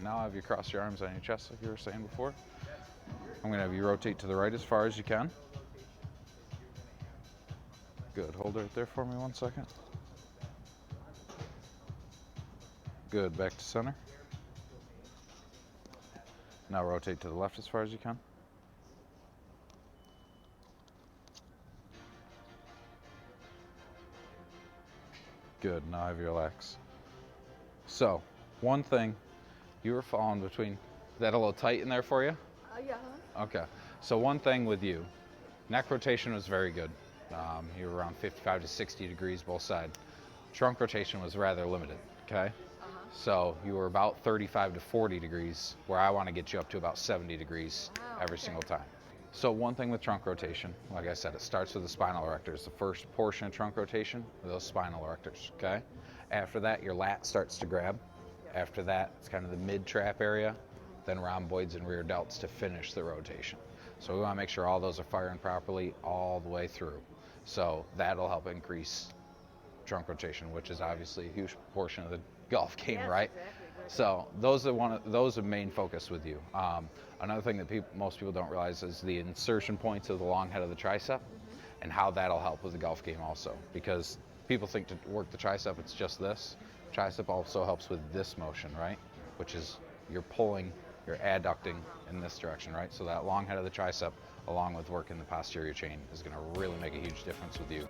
Now have you cross your arms on your chest like you were saying before. I'm gonna have you rotate to the right as far as you can. Good, hold right there for me 1 second. Good, back to center. Now rotate to the left as far as you can. Good, now have you relax. So, one thing, you were falling between, is that a little tight in there for you? Yeah. Okay, so one thing with you, neck rotation was very good. You were around 55 to 60 degrees both sides. Trunk rotation was rather limited, okay? So you were about 35 to 40 degrees, where I want to get you up to about 70 degrees every single time. So one thing with trunk rotation, like I said, it starts with the spinal erectors. The first portion of trunk rotation are those spinal erectors, okay? After that, your lat starts to grab. After that, it's kind of the mid-trap area, then rhomboids and rear delts to finish the rotation. So we want to make sure all those are firing properly all the way through. So that'll help increase trunk rotation, which is obviously a huge portion of the golf game, Yes, right? Exactly. So those are main focus with you. Another thing that most people don't realize is the insertion points of the long head of the tricep, and how that'll help with the golf game also. Because people think to work the tricep, it's just this. Tricep also helps with this motion, right? Which is you're pulling, you're adducting in this direction, right? So that long head of the tricep, along with working the posterior chain, is going to really make a huge difference with you.